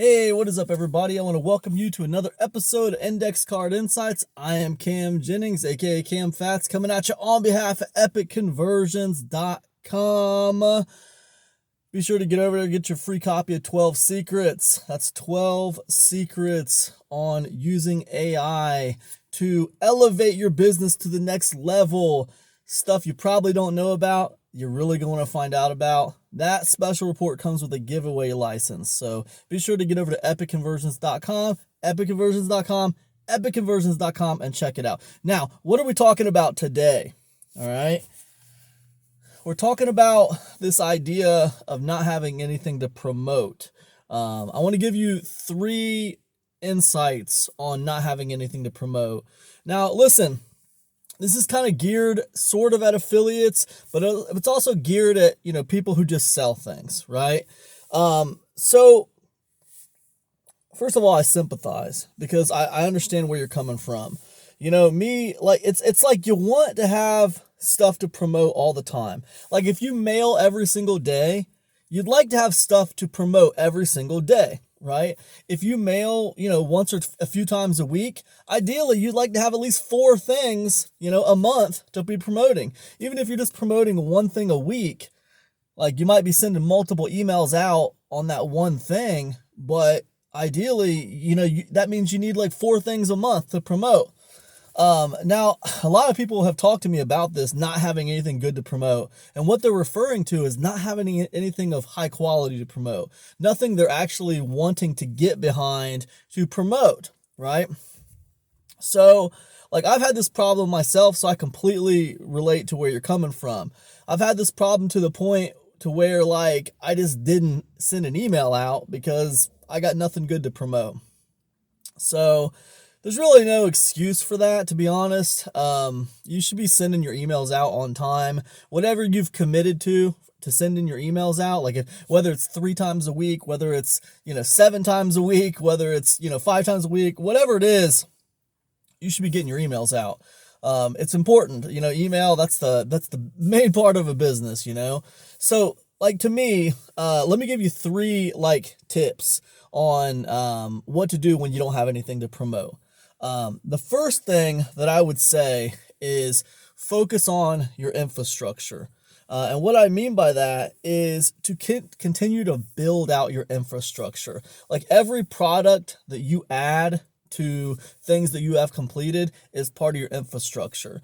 Hey, what is up, everybody? I want to welcome you to another episode of Index Card Insights. I am Cam Jennings, aka Cam Fats, coming at you on behalf of EpicConversions.com. Be sure to get over there and get your free copy of 12 Secrets. That's 12 secrets on using AI to elevate your business to the next level. Stuff you probably don't know about, you're really going to find out about. That special report comes with a giveaway license. So be sure to get over to EpicConversions.com, EpicConversions.com, and check it out. Now, what are we talking about today? All right. We're talking about this idea of not having anything to promote. I want to give you 3 insights on not having anything to promote. Now, listen, this is kind of geared sort of at affiliates, but it's also geared at, people who just sell things, right? So first of all, I sympathize because I understand where you're coming from. Me, like it's like you want to have stuff to promote all the time. Like if you mail every single day, you'd like to have stuff to promote every single day, right? If you mail, once or a few times a week, ideally you'd like to have at least 4 things, a month to be promoting. Even if you're just promoting one thing a week, like you might be sending multiple emails out on that one thing, but ideally, that means you need like 4 things a month to promote. Now, a lot of people have talked to me about this, not having anything good to promote. And what they're referring to is not having anything of high quality to promote. Nothing they're actually wanting to get behind to promote, right? So, like, I've had this problem myself, so I completely relate to where you're coming from. I've had this problem to the point to where, like, I just didn't send an email out because I got nothing good to promote. So, there's really no excuse for that, to be honest. You should be sending your emails out on time. Whatever you've committed to sending your emails out, like whether it's 3 times a week, whether it's 7 times a week, whether it's 5 times a week, whatever it is, you should be getting your emails out. It's important, email. That's the main part of a business, So, like, to me, let me give you 3 tips on what to do when you don't have anything to promote. The first thing that I would say is focus on your infrastructure. And what I mean by that is to continue to build out your infrastructure. Like every product that you add to things that you have completed is part of your infrastructure.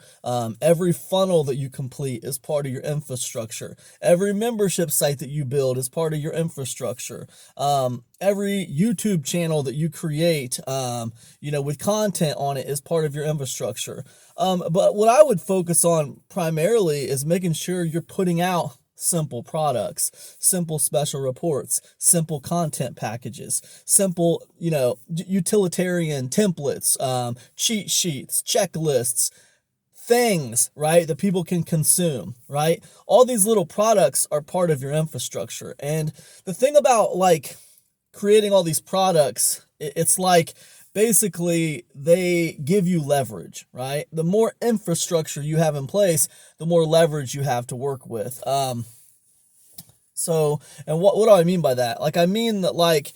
Every funnel that you complete is part of your infrastructure. Every membership site that you build is part of your infrastructure. Every YouTube channel that you create, with content on it is part of your infrastructure. But what I would focus on primarily is making sure you're putting out simple products, simple special reports, simple content packages, simple, utilitarian templates, cheat sheets, checklists, things, right, that people can consume, right? All these little products are part of your infrastructure. And the thing about creating all these products, it's like basically they give you leverage, right? The more infrastructure you have in place, the more leverage you have to work with. And what do I mean by that? I mean that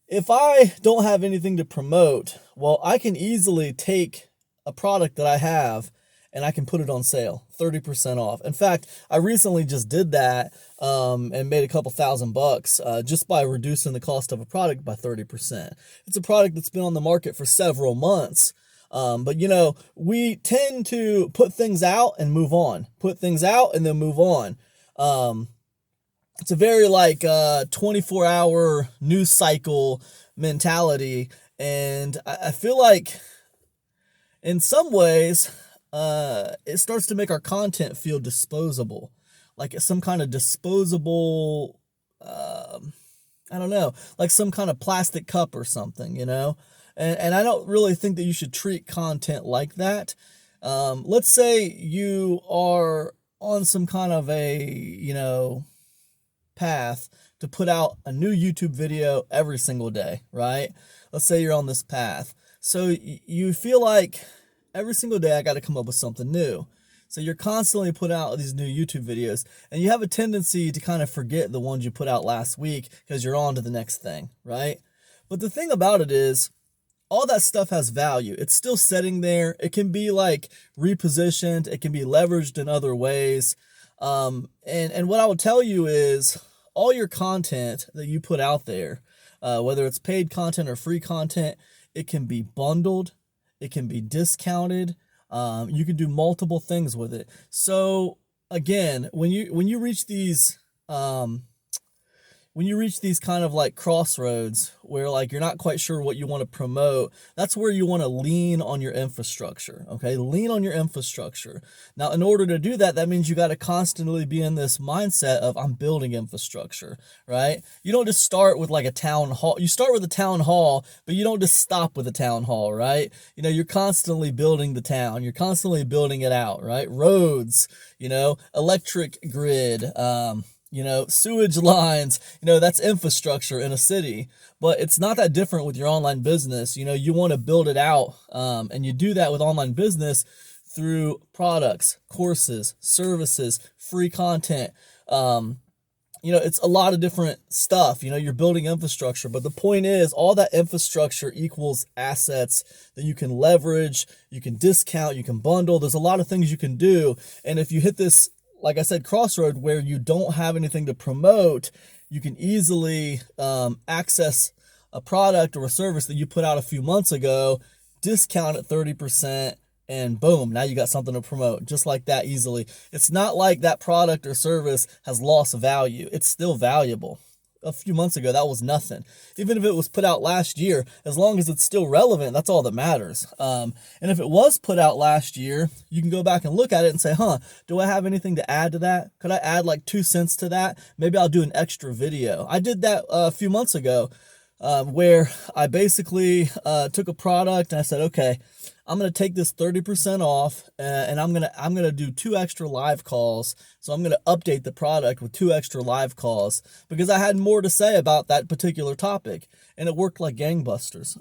if I don't have anything to promote, well, I can easily take a product that I have and I can put it on sale, 30% off. In fact, I recently just did that and made a couple $1,000 just by reducing the cost of a product by 30%. It's a product that's been on the market for several months. But we tend to put things out and move on, put things out and then move on. It's a very 24-hour news cycle mentality. And I feel like in some ways, it starts to make our content feel disposable, like some kind of disposable, I don't know, like some kind of plastic cup or something, And I don't really think that you should treat content like that. Let's say you are on some kind of a, path to put out a new YouTube video every single day, right? Let's say you're on this path. So you feel like every single day I got to come up with something new. So you're constantly putting out these new YouTube videos, and you have a tendency to kind of forget the ones you put out last week because you're on to the next thing, right? But the thing about it is, all that stuff has value. It's still sitting there. It can be like repositioned. It can be leveraged in other ways. And what I would tell you is all your content that you put out there, whether it's paid content or free content, it can be bundled. It can be discounted. You can do multiple things with it. So again, when you reach these kind of like crossroads where like you're not quite sure what you want to promote, that's where you want to lean on your infrastructure. Okay, lean on your infrastructure. Now, in order to do that, that means you got to constantly be in this mindset of I'm building infrastructure, right? You don't just start with like a town hall. You start with a town hall, but you don't just stop with a town hall, right? You know, you're constantly building the town. You're constantly building it out, right? Roads, electric grid, sewage lines, that's infrastructure in a city. But it's not that different with your online business. You want to build it out. And you do that with online business through products, courses, services, free content. It's a lot of different stuff. You're building infrastructure. But the point is, all that infrastructure equals assets that you can leverage, you can discount, you can bundle. There's a lot of things you can do. And if you hit this, like I said, crossroad where you don't have anything to promote, you can easily access a product or a service that you put out a few months ago, discount it 30%, and boom, now you got something to promote just like that easily. It's not like that product or service has lost value. It's still valuable. A few months ago, that was nothing. Even if it was put out last year, as long as it's still relevant, that's all that matters. And if it was put out last year, you can go back and look at it and say, do I have anything to add to that? Could I add like 2 cents to that? Maybe I'll do an extra video. I did that a few months ago where I basically took a product and I said, okay, I'm going to take this 30% off and I'm going to do 2 extra live calls. So I'm going to update the product with 2 extra live calls because I had more to say about that particular topic, and it worked like gangbusters.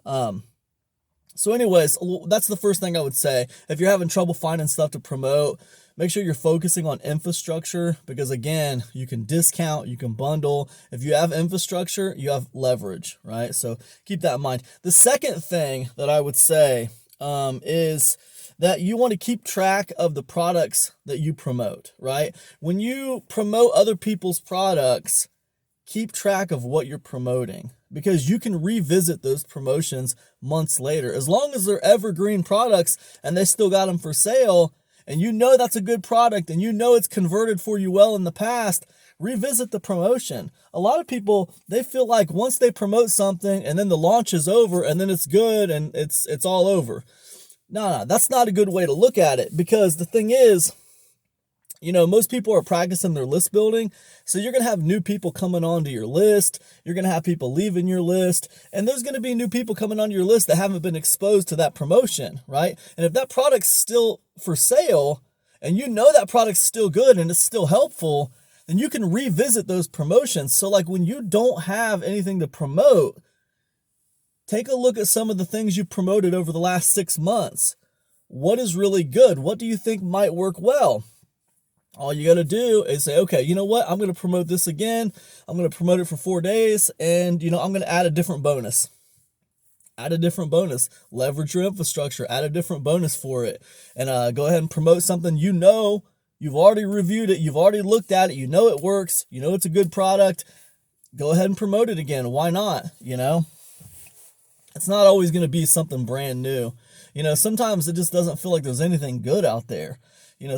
So anyways, that's the first thing I would say. If you're having trouble finding stuff to promote, make sure you're focusing on infrastructure because, again, you can discount, you can bundle. If you have infrastructure, you have leverage, right? So keep that in mind. The second thing that I would say is that you want to keep track of the products that you promote, right? When you promote other people's products, keep track of what you're promoting because you can revisit those promotions months later. As long as they're evergreen products and they still got them for sale, and that's a good product and it's converted for you well in the past, revisit the promotion. A lot of people, they feel like once they promote something and then the launch is over and then it's good and it's all over. No, that's not a good way to look at it because the thing is, most people are practicing their list building. So you're going to have new people coming onto your list. You're going to have people leaving your list. And there's going to be new people coming onto your list that haven't been exposed to that promotion, right? And if that product's still for sale and that product's still good and it's still helpful, then you can revisit those promotions. So like when you don't have anything to promote, take a look at some of the things you promoted over the last 6 months. What is really good? What do you think might work well? All you got to do is say, okay, you know what? I'm going to promote this again. I'm going to promote it for 4 days. And, I'm going to add a different bonus. Leverage your infrastructure. Add a different bonus for it. And go ahead and promote something you've already reviewed it. You've already looked at it. It works. It's a good product. Go ahead and promote it again. Why not? It's not always going to be something brand new. Sometimes it just doesn't feel like there's anything good out there.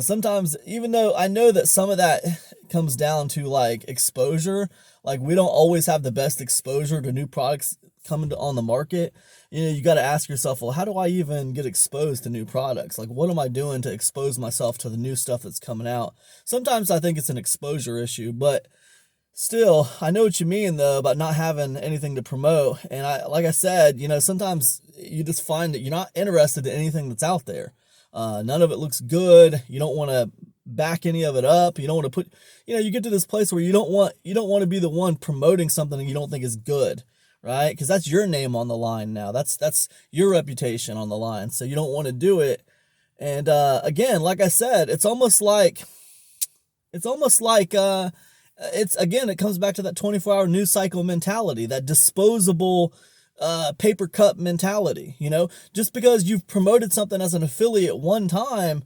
Sometimes, even though I know that some of that comes down to like exposure, like we don't always have the best exposure to new products coming on the market. You got to ask yourself, well, how do I even get exposed to new products? Like, what am I doing to expose myself to the new stuff that's coming out? Sometimes I think it's an exposure issue, but still, I know what you mean though about not having anything to promote. And like I said, sometimes you just find that you're not interested in anything that's out there. None of it looks good. You don't want to back any of it up. You don't want to put, you get to this place where you don't want to be the one promoting something you don't think is good, right? Because that's your name on the line now. That's your reputation on the line. So you don't want to do it. And again, like I said, it's almost like it comes back to that 24-hour news cycle mentality, that disposable paper cup mentality. Just because you've promoted something as an affiliate one time,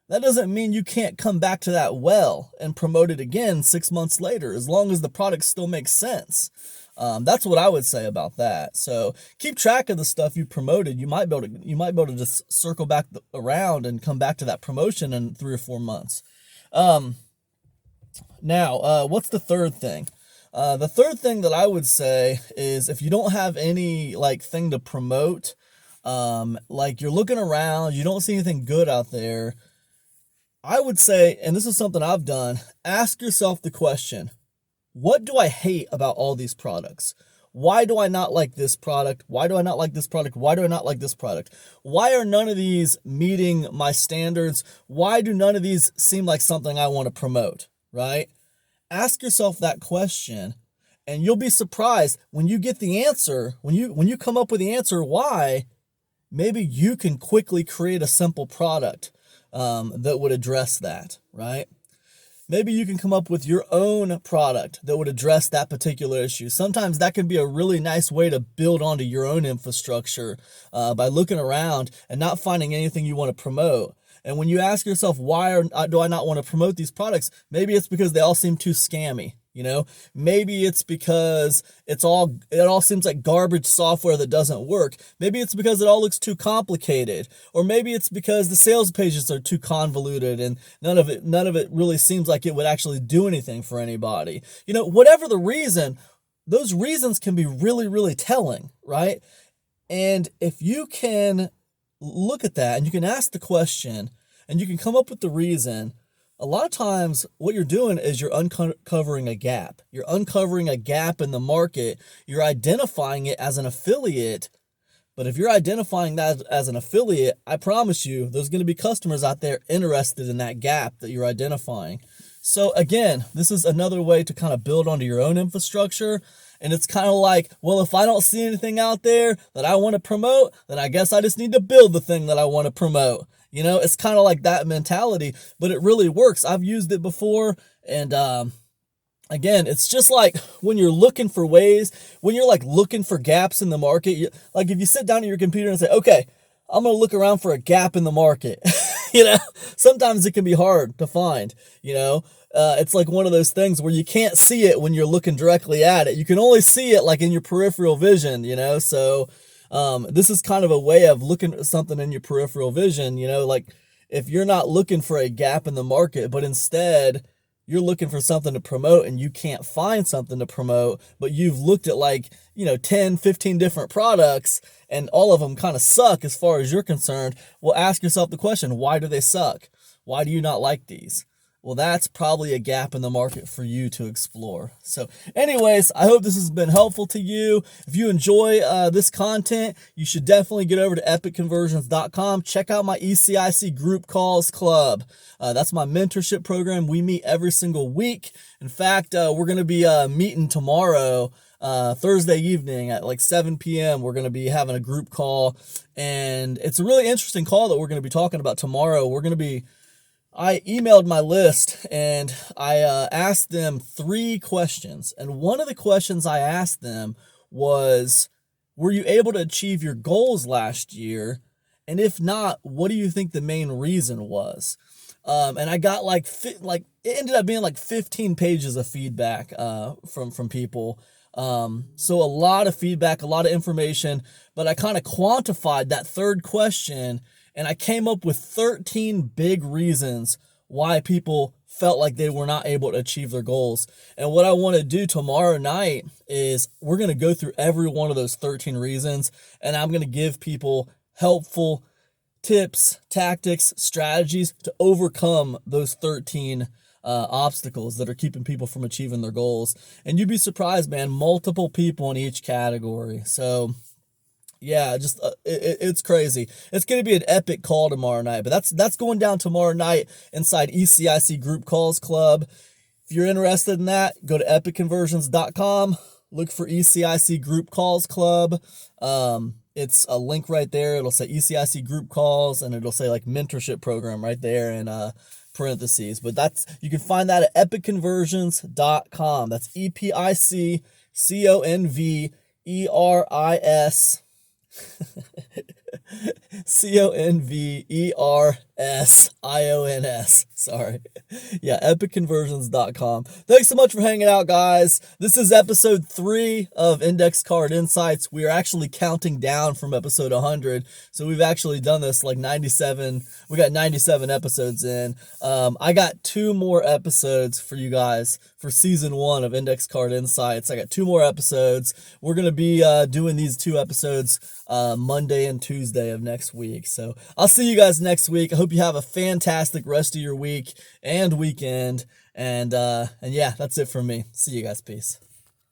that doesn't mean you can't come back to that well and promote it again 6 months later, as long as the product still makes sense. That's what I would say about that. So keep track of the stuff you promoted. You might be able to just circle back around and come back to that promotion in 3 or 4 months. Now, what's the third thing? The third thing that I would say is, if you don't have any thing to promote, you're looking around, you don't see anything good out there, I would say, and this is something I've done, ask yourself the question, what do I hate about all these products? Why do I not like this product? Why do I not like this product? Why do I not like this product? Why are none of these meeting my standards? Why do none of these seem like something I want to promote, right? Ask yourself that question, and you'll be surprised when you get the answer, when you come up with the answer why, maybe you can quickly create a simple product that would address that, right? Maybe you can come up with your own product that would address that particular issue. Sometimes that can be a really nice way to build onto your own infrastructure by looking around and not finding anything you want to promote. And when you ask yourself, why do I not want to promote these products? Maybe it's because they all seem too scammy. Maybe it's because it all seems like garbage software that doesn't work. Maybe it's because it all looks too complicated, or maybe it's because the sales pages are too convoluted and none of it really seems like it would actually do anything for anybody. Whatever the reason, those reasons can be really, really telling, right? And if you can look at that and you can ask the question and you can come up with the reason, a lot of times what you're doing is you're uncovering a gap. You're uncovering a gap in the market. You're identifying it as an affiliate. But if you're identifying that as an affiliate, I promise you there's going to be customers out there interested in that gap that you're identifying. So again, this is another way to kind of build onto your own infrastructure. And it's kind of like, well, if I don't see anything out there that I want to promote, then I guess I just need to build the thing that I want to promote. It's kind of like that mentality, but it really works. I've used it before. And again, it's just like when you're looking for ways, when you're looking for gaps in the market, if you sit down at your computer and say, okay, I'm going to look around for a gap in the market. Sometimes it can be hard to find, it's like one of those things where you can't see it when you're looking directly at it. You can only see it in your peripheral vision, so this is kind of a way of looking at something in your peripheral vision, if you're not looking for a gap in the market, but instead you're looking for something to promote and you can't find something to promote, but you've looked at 10, 15 different products and all of them kind of suck as far as you're concerned. Well, ask yourself the question, why do they suck? Why do you not like these? Well, that's probably a gap in the market for you to explore. So anyways, I hope this has been helpful to you. If you enjoy this content, you should definitely get over to epicconversions.com. Check out my ECIC Group Calls Club. That's my mentorship program. We meet every single week. In fact, we're going to be meeting tomorrow, Thursday evening at 7 p.m. We're going to be having a group call. And it's a really interesting call that we're going to be talking about tomorrow. I emailed my list and I asked them 3 questions. And one of the questions I asked them was, were you able to achieve your goals last year? And if not, what do you think the main reason was? And I got it ended up being 15 pages of feedback from people. So a lot of feedback, a lot of information, but I kind of quantified that third question. And I came up with 13 big reasons why people felt like they were not able to achieve their goals. And what I want to do tomorrow night is we're going to go through every one of those 13 reasons. And I'm going to give people helpful tips, tactics, strategies to overcome those 13 obstacles that are keeping people from achieving their goals. And you'd be surprised, man, multiple people in each category. So yeah, just it's crazy. It's going to be an epic call tomorrow night, but that's going down tomorrow night inside ECIC Group Calls Club. If you're interested in that, go to epicconversions.com, look for ECIC Group Calls Club. it's a link right there. It'll say ECIC group calls, and it'll say like mentorship program right there in parentheses. But you can find that at epicconversions.com. That's EPICCONVERIS CONVERSIONS. Sorry. Yeah, epicconversions.com. Thanks so much for hanging out, guys. This is episode 3 of Index Card Insights. We are actually counting down from episode 100. So we've actually done this like 97. We got 97 episodes in. I got 2 more episodes for you guys for season 1 of Index Card Insights. I got 2 more episodes. We're going to be doing these 2 episodes Monday and Tuesday of next week. So I'll see you guys next week. I hope you have a fantastic rest of your week and weekend. And yeah, that's it for me. See you guys. Peace.